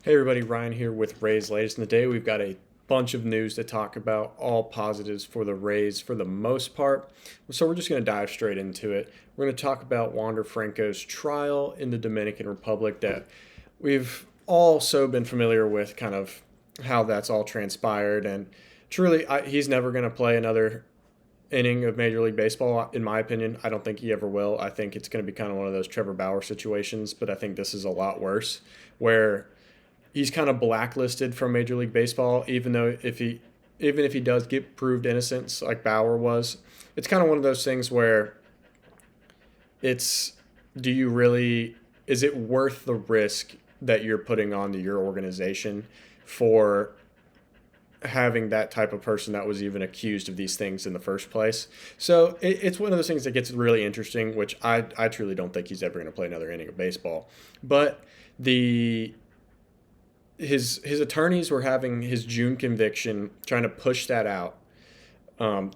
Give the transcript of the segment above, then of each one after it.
Hey everybody, Ryan here with Rays Latest. And today we've got a bunch of news to talk about, all positives for the Rays for the most part. So we're just going to dive straight into it. We're going to talk about Wander Franco's trial in the Dominican Republic that we've also been familiar with, kind of how that's all transpired. And truly, he's never going to play another inning of Major League Baseball, in my opinion. I don't think he ever will. I think it's going to be kind of one of those Trevor Bauer situations, but I think this is a lot worse, where he's kind of blacklisted from Major League Baseball, even if he does get proved innocent, like Bauer was. It's kind of one of those things where it's do you really is it worth the risk that you're putting onto your organization for having that type of person that was even accused of these things in the first place. So it's one of those things that gets really interesting, which I truly don't think he's ever going to play another inning of baseball. But the his attorneys were having his June conviction, trying to push that out um,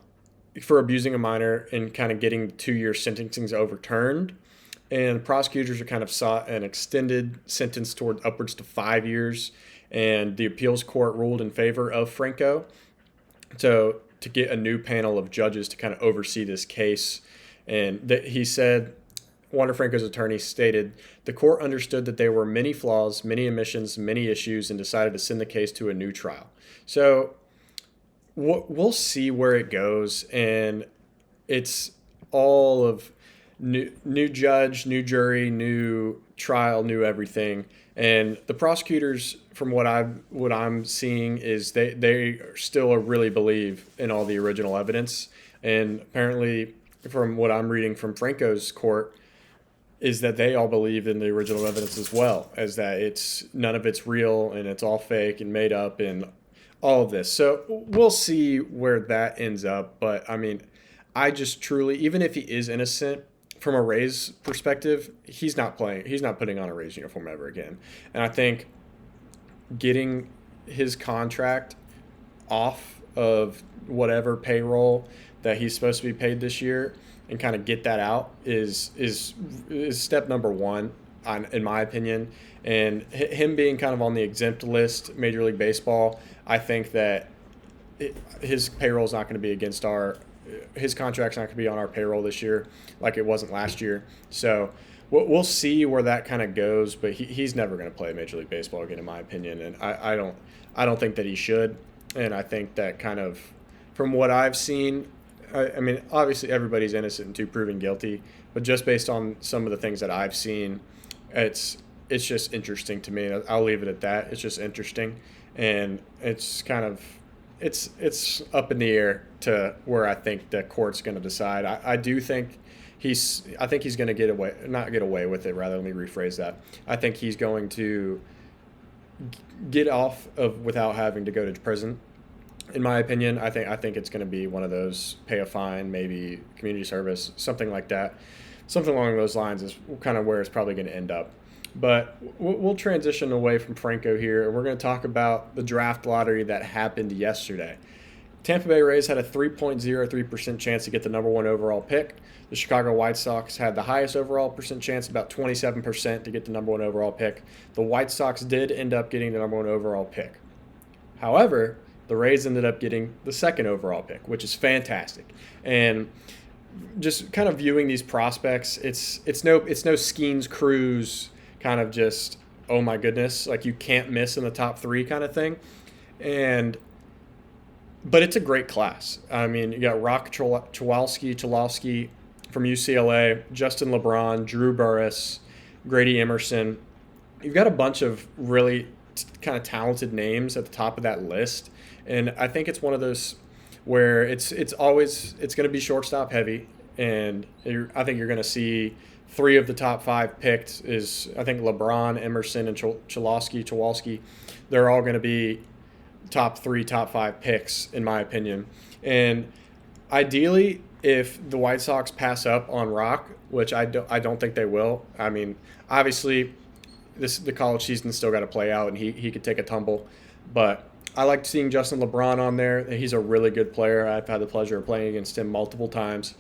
for abusing a minor and kind of getting 2 year sentencings overturned. And prosecutors are kind of sought an extended sentence toward upwards to 5 years. And the appeals court ruled in favor of Franco to get a new panel of judges to kind of oversee this case. And that he said Wander Franco's attorney stated the court understood that there were many flaws, many omissions, many issues, and decided to send the case to a new trial. So we'll see where it goes, and it's all of new judge, new jury, new trial, new everything. And the prosecutors, from what I'm seeing, is they still really believe in all the original evidence. And apparently, from what I'm reading from Franco's court, is that they all believe in the original evidence as well, as that it's none of it's real and it's all fake and made up and all of this. So we'll see where that ends up. But I mean, I just truly, even if he is innocent, from a Rays perspective, he's not playing. He's not putting on a Rays uniform ever again. And I think getting his contract off of whatever payroll that he's supposed to be paid this year and kind of get that out is step number one, in my opinion. And him being kind of on the exempt list, Major League Baseball, I think that his payroll is not going to be against our his contract's not going to be on our payroll this year like it wasn't last year. So we'll see where that kind of goes. But he's never going to play Major League Baseball again, in my opinion. And I don't think that he should. And I think that kind of from what I've seen, I mean, obviously everybody's innocent until proven guilty. But just based on some of the things that I've seen, it's just interesting to me. I'll leave it at that. It's just interesting, and it's kind of it's up in the air to where I think the court's going to decide. I do think I think he's going to not get away with it. Rather, let me rephrase that. I think he's going to get off of without having to go to prison. In my opinion, I think it's going to be one of those pay a fine, maybe community service, something like that. Something along those lines is kind of where it's probably going to end up. But we'll transition away from Franco here, and we're going to talk about the draft lottery that happened yesterday. Tampa Bay Rays had a 3.03% chance to get the number one overall pick. The Chicago White Sox had the highest overall percent chance, about 27% to get the number one overall pick. The White Sox did end up getting the number one overall pick. However, the Rays ended up getting the second overall pick, which is fantastic. And just kind of viewing these prospects, it's no Skeens Cruz kind of just, oh my goodness, like you can't miss in the top three kind of thing. But it's a great class. I mean, you got Rock Chalowski from UCLA, Justin LeBron, Drew Burress, Grady Emerson. You've got a bunch of really kind of talented names at the top of that list. And I think it's one of those where it's going to be shortstop heavy. And I think you're going to see three of the top five picked is, I think, LeBron, Emerson, and Chawalski. They're all going to be top three, top five picks, in my opinion. And ideally, if the White Sox pass up on Rock, which I don't think they will. I mean, obviously, the college season's still got to play out, and he could take a tumble. But I liked seeing Justin LeBron on there. He's a really good player. I've had the pleasure of playing against him multiple times.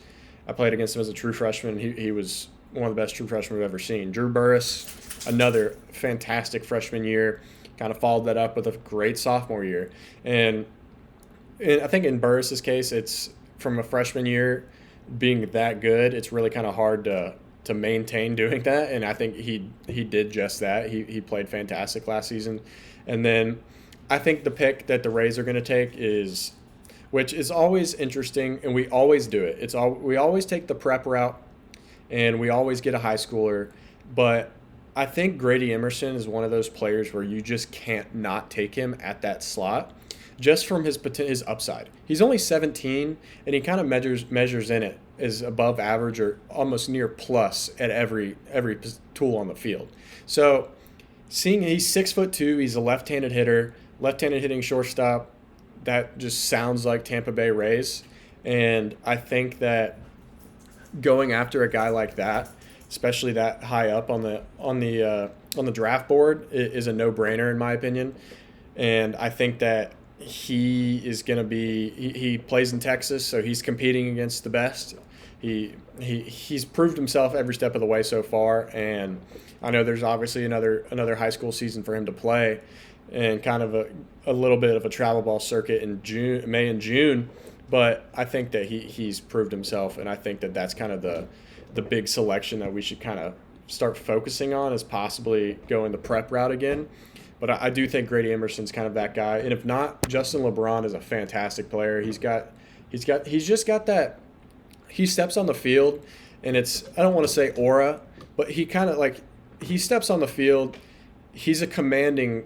I played against him as a true freshman. He was one of the best true freshmen we've ever seen. Drew Burress, another fantastic freshman year. kind of followed that up with a great sophomore year. And I think in Burris's case, it's from a freshman year being that good, it's really kind of hard to maintain doing that. And I think he did just that. He played fantastic last season. And then I think the pick that the Rays are going to take is, which is always interesting, and we always do it. We always take the prep route, and we always get a high schooler. But I think Grady Emerson is one of those players where you just can't not take him at that slot, just from his upside. He's only 17, and he kind of measures in it as above average or almost near plus at every tool on the field. So seeing he's 6'2", he's a left-handed hitter, left-handed hitting shortstop. That just sounds like Tampa Bay Rays, and I think that going after a guy like that, especially that high up on the draft board, is a no-brainer in my opinion. And I think that he is going to be he plays in Texas, so he's competing against the best. He's proved himself every step of the way so far, and I know there's obviously another high school season for him to play, and kind of a little bit of a travel ball circuit in May and June. But I think that he's proved himself, and I think that that's kind of the big selection that we should kind of start focusing on, is possibly going the prep route again. But I do think Grady Emerson's kind of that guy, and if not, Justin LeBron is a fantastic player. He's just got that. He steps on the field, and it's, I don't want to say aura, but he kind of like, he steps on the field. He's a commanding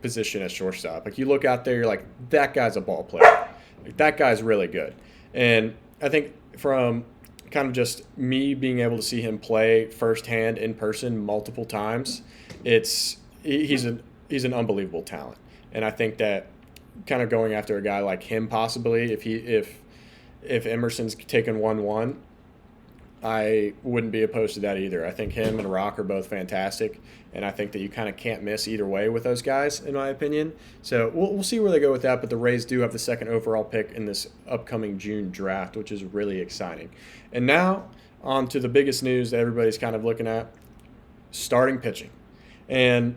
position at shortstop. Like, you look out there, you're like, that guy's a ball player. Like, that guy's really good. And I think from kind of just me being able to see him play firsthand in person multiple times, he's an unbelievable talent. And I think that kind of going after a guy like him, possibly, if Emerson's taken 1-1, I wouldn't be opposed to that either. I think him and Rock are both fantastic, and I think that you kind of can't miss either way with those guys, in my opinion. So we'll see where they go with that, but the Rays do have the second overall pick in this upcoming June draft, which is really exciting. And now on to the biggest news that everybody's kind of looking at, starting pitching. And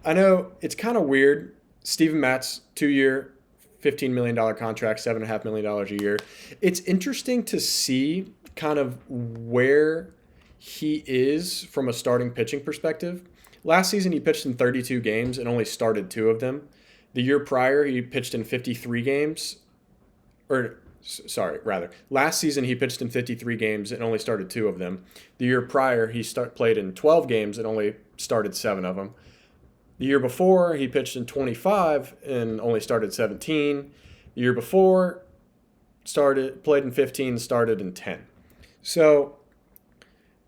I know it's kind of weird. Steven Matz, 2-year, $15 million contract, $7.5 million a year. It's interesting to see kind of where he is from a starting pitching perspective. Last season, he pitched in 32 games and only started 2 of them. The year prior, he pitched in 53 games. Last season, he pitched in 53 games and only started 2 of them. The year prior, he played in 12 games and only started 7 of them. The year before, he pitched in 25 and only started 17. The year before, played in 15, started in 10. So,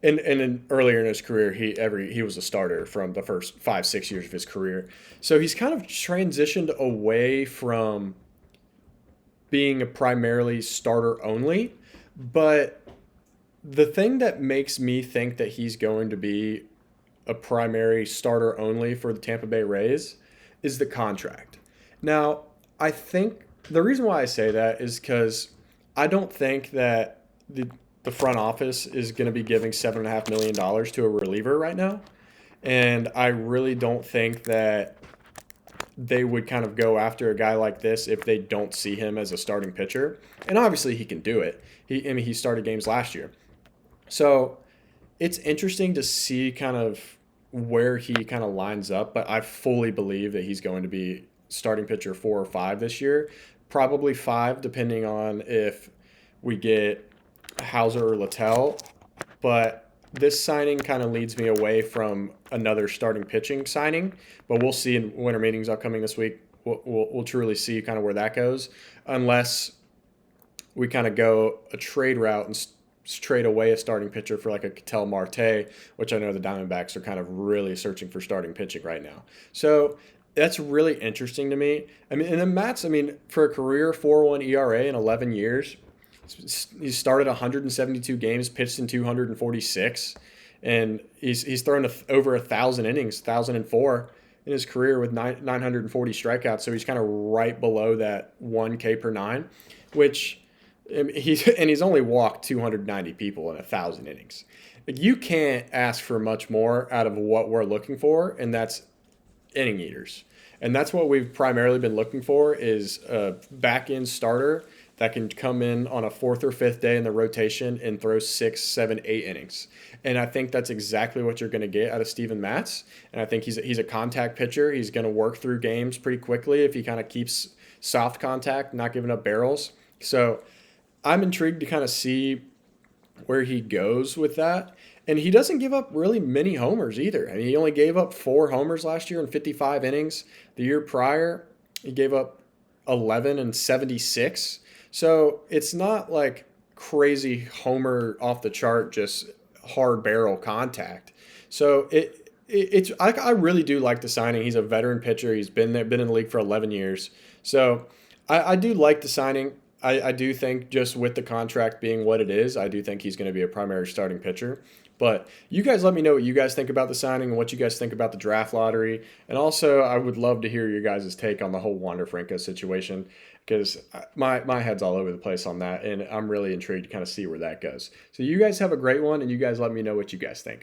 and earlier in his career, he was a starter from the first 5-6 years of his career. So he's kind of transitioned away from being a primarily starter only. But the thing that makes me think that he's going to be a primary starter only for the Tampa Bay Rays is the contract. Now, I think the reason why I say that is because I don't think that the front office is going to be giving $7.5 million to a reliever right now. And I really don't think that they would kind of go after a guy like this if they don't see him as a starting pitcher. And obviously he can do it. He started games last year. So it's interesting to see kind of where he kind of lines up, but I fully believe that he's going to be starting pitcher 4 or 5 this year. Probably 5, depending on if we get Hauser or Littell. But this signing kind of leads me away from another starting pitching signing. But we'll see in winter meetings upcoming this week. We'll truly see kind of where that goes, unless we kind of go a trade route and trade away a starting pitcher for like a Ketel Marte, which I know the Diamondbacks are kind of really searching for starting pitching right now. So that's really interesting to me. I mean, and then Matt's, for a career 4.1 ERA in 11 years, he's started 172 games, pitched in 246, and he's thrown over 1,000 innings, 1,004 in his career with 940 strikeouts. So he's kind of right below that 1 K per 9, which he's only walked 290 people in 1,000 innings. You can't ask for much more out of what we're looking for, and that's inning eaters. And that's what we've primarily been looking for is a back end starter that can come in on a fourth or fifth day in the rotation and throw 6, 7, 8 innings. And I think that's exactly what you're going to get out of Steven Matz. And I think he's a contact pitcher. He's going to work through games pretty quickly if he kind of keeps soft contact, not giving up barrels. So I'm intrigued to kind of see where he goes with that. And he doesn't give up really many homers either. I mean, he only gave up 4 homers last year in 55 innings. The year prior, he gave up 11 and 76. So it's not like crazy homer off the chart, just hard barrel contact. So I really do like the signing. He's a veteran pitcher. He's been there, been in the league for 11 years. So I do like the signing. I do think just with the contract being what it is, I do think he's going to be a primary starting pitcher. But you guys let me know what you guys think about the signing and what you guys think about the draft lottery. And also, I would love to hear your guys' take on the whole Wander Franco situation because my head's all over the place on that. And I'm really intrigued to kind of see where that goes. So you guys have a great one, and you guys let me know what you guys think.